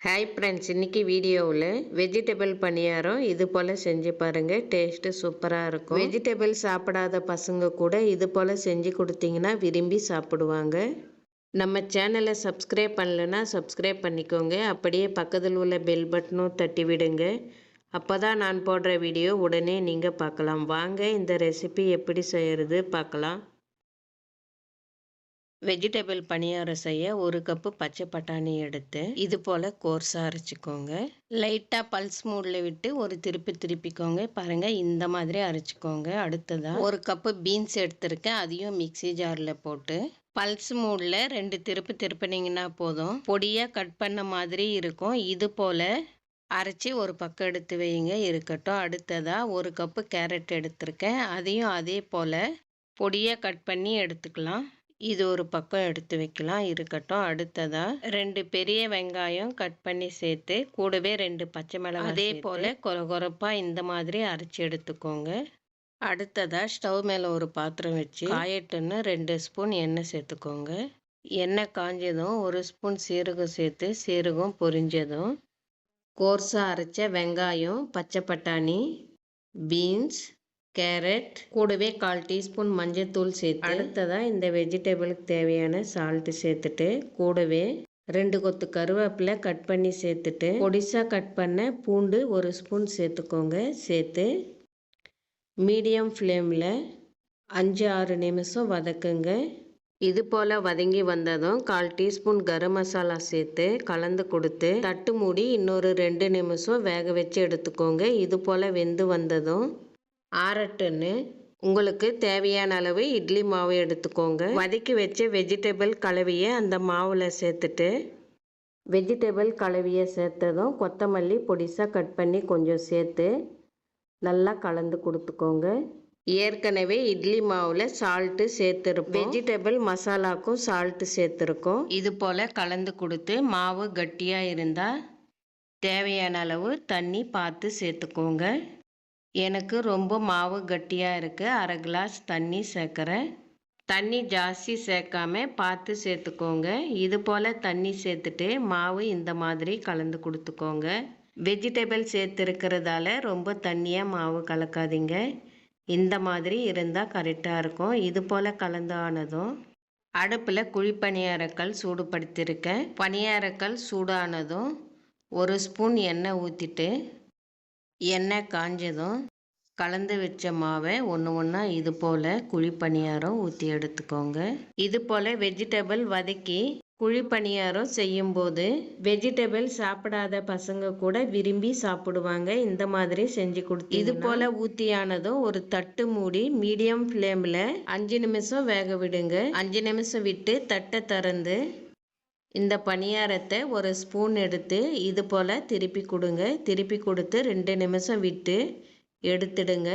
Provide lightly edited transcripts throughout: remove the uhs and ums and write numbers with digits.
Hi friends, இன்றைக்கி வீடியோவில் vegetable பணியாரம் இது போல் செஞ்சு பாருங்கள். டேஸ்ட்டு சூப்பராக இருக்கும். வெஜிடபிள் சாப்பிடாத பசங்க கூட இது போல் செஞ்சு கொடுத்தீங்கன்னா விரும்பி சாப்பிடுவாங்க. நம்ம சேனலை சப்ஸ்கிரைப் பண்ணலைன்னா சப்ஸ்கிரைப் பண்ணிக்கோங்க. அப்படியே பக்கத்தில் உள்ள பெல் பட்டனும் தட்டி விடுங்க. அப்போ தான் நான் போடுற வீடியோ உடனே நீங்கள் பார்க்கலாம். வாங்க இந்த ரெசிபி எப்படி செய்கிறது பார்க்கலாம். வெஜிடபிள் பணியாரம் செய்ய ஒரு கப்பு பச்சை பட்டாணி எடுத்து இது போல் கோர்ஸாக அரைச்சிக்கோங்க. லைட்டாக பல்ஸ் மூடில் விட்டு ஒரு திருப்பிக்கோங்க. பாருங்கள், இந்த மாதிரி அரைச்சிக்கோங்க. அடுத்ததாக ஒரு கப்பு பீன்ஸ் எடுத்திருக்கேன். அதையும் மிக்சி ஜாரில் போட்டு பல்ஸ் மூடில் 2 திருப்பினீங்கன்னா போதும். பொடியாக கட் பண்ண மாதிரி இருக்கும். இது போல் அரைச்சி ஒரு பக்கம் எடுத்து வைங்க, இருக்கட்டும். அடுத்ததாக ஒரு கப்பு கேரட் எடுத்திருக்கேன். அதையும் அதே போல் பொடியாக கட் பண்ணி எடுத்துக்கலாம். இது ஒரு பக்கம் எடுத்து வைக்கலாம், இருக்கட்டும். அடுத்ததாக 2 பெரிய வெங்காயம் கட் பண்ணி சேர்த்து கூடவே 2 பச்சை மிளகாய் அதே போல் கொரகொரப்பாக இந்த மாதிரி அரைச்சி எடுத்துக்கோங்க. அடுத்ததாக ஸ்டவ் மேலே ஒரு பாத்திரம் வச்சு காயட்டுன்னு 2 ஸ்பூன் எண்ணெய் சேர்த்துக்கோங்க. எண்ணெய் காஞ்சதும் 1 ஸ்பூன் சீரகம் சேர்த்து சீரகம் பொரிஞ்சதும் கோர்ஸாக அரைச்ச வெங்காயம், பச்சை பட்டாணி, பீன்ஸ், கேரட் கூடவே 1/4 டீஸ்பூன் மஞ்சள்தூள் சேர்த்து அடுத்ததாக இந்த வெஜிடபிளுக்கு தேவையான சால்ட்டு சேர்த்துட்டு கூடவே 2 கொத்து கருவேப்பிலை கட் பண்ணி சேர்த்துட்டு பொடிசாக கட் பண்ண பூண்டு 1 ஸ்பூன் சேர்த்துக்கோங்க. சேர்த்து மீடியம் ஃப்ளேமில் 5-6 நிமிஷம் வதக்குங்க. இது போல் வதங்கி வந்ததும் 1/4 டீஸ்பூன் கரம் மசாலா சேர்த்து கலந்து கொடுத்து தட்டு மூடி இன்னொரு 2 நிமிஷம் வேக வச்சு எடுத்துக்கோங்க. இது போல் வெந்து வந்ததும் ஆறட்டுன்னு உங்களுக்கு தேவையான அளவு இட்லி மாவு எடுத்துக்கோங்க. வதக்கி வச்ச வெஜிடபிள் கலவையை அந்த மாவில் சேர்த்துட்டு வெஜிடபிள் கலவையை சேர்த்ததும் கொத்தமல்லி பொடிசாக கட் பண்ணி கொஞ்சம் சேர்த்து நல்லா கலந்து கொடுத்துக்கோங்க. ஏற்கனவே இட்லி மாவில் சால்ட்டு சேர்த்துருப்போம். வெஜிடபிள் மசாலாக்கும் சால்ட்டு சேர்த்துருக்கோம். இது போல் கலந்து கொடுத்து மாவு கட்டியாக இருந்தால் தேவையான அளவு தண்ணி பார்த்து சேர்த்துக்கோங்க. எனக்கு ரொம்ப மாவு கட்டியாக இருக்குது, 1/2 கிளாஸ் தண்ணி சேர்க்குறேன். தண்ணி ஜாஸ்தி சேர்க்காம பார்த்து சேர்த்துக்கோங்க. இது போல் தண்ணி சேர்த்துட்டு மாவு இந்த மாதிரி கலந்து கொடுத்துக்கோங்க. வெஜிடபிள் சேர்த்துருக்கிறதால ரொம்ப தண்ணியாக மாவு கலக்காதீங்க. இந்த மாதிரி இருந்தால் கரெக்டாக இருக்கும். இது போல் கலந்து ஆனதும் அடுப்பில் குழிப்பணியாரக்கல் சூடுபடுத்தியிருக்கேன். பணியாரக்கல் சூடானதும் 1 ஸ்பூன் எண்ணெய் ஊற்றிட்டு எண்ணெய் காஞ்சதும் கலந்து வச்ச மாவை ஒன்றா இது போல் குழிப்பணியாரம் ஊற்றி எடுத்துக்கோங்க. இது போல் வெஜிடபிள் வதக்கி குழிப்பணியாரம் செய்யும்போது வெஜிடபிள் சாப்பிடாத பசங்க கூட விரும்பி சாப்பிடுவாங்க. இந்த மாதிரி செஞ்சு கொடுத்து இது போல் ஊற்றியானதும் ஒரு தட்டு மூடி மீடியம் ஃப்ளேமில் 5 நிமிஷம் வேக விடுங்க. 5 நிமிஷம் விட்டு தட்டை திறந்து இந்த பணியாரத்தை ஒரு ஸ்பூன் எடுத்து இது போல் திருப்பி கொடுங்க. திருப்பி கொடுத்து 2 நிமிஷம் விட்டு எடுத்துடுங்க.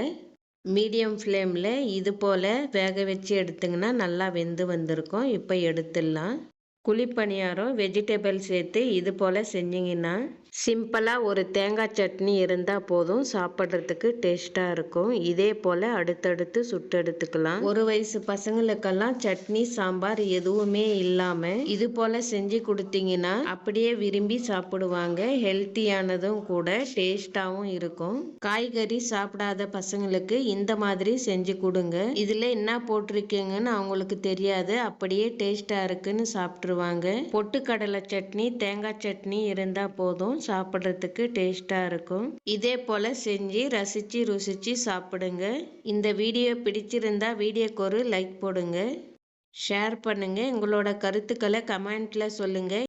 மீடியம் ஃப்ளேமில் இது போல் வேக வச்சு எடுத்திங்கன்னா நல்லா வெந்து வந்திருக்கும். இப்போ எடுத்துடலாம். குழிப்பணியாரம் வெஜிடபிள் சேர்த்து இது போல் செஞ்சிங்கன்னா சிம்பிளாக ஒரு தேங்காய் சட்னி இருந்தால் போதும், சாப்பிட்றதுக்கு டேஸ்ட்டாக இருக்கும். இதே போல் அடுத்தடுத்து சுட்டு எடுத்துக்கலாம். 1 வயசு பசங்களுக்கெல்லாம் சட்னி சாம்பார் எதுவுமே இல்லாமல் இது போல் செஞ்சு கொடுத்தீங்கன்னா அப்படியே விரும்பி சாப்பிடுவாங்க. ஹெல்த்தியானதும் கூட, டேஸ்ட்டாகவும் இருக்கும். காய்கறி சாப்பிடாத பசங்களுக்கு இந்த மாதிரி செஞ்சு கொடுங்க. இதில் என்ன போட்டிருக்கீங்கன்னு அவங்களுக்கு தெரியாது, அப்படியே டேஸ்ட்டாக இருக்குன்னு சாப்பிட்ருவாங்க. பொட்டுக்கடலை சட்னி, தேங்காய் சட்னி இருந்தால் போதும், சாப்பிட்றதுக்கு டேஸ்ட்டாக இருக்கும். இதே போல் செஞ்சு ரசித்து ருசித்து சாப்பிடுங்க. இந்த வீடியோ பிடிச்சிருந்தா வீடியோக்கு ஒரு லைக் போடுங்க, ஷேர் பண்ணுங்கள். உங்களோட கருத்துக்களை கமெண்ட்டில் சொல்லுங்கள்.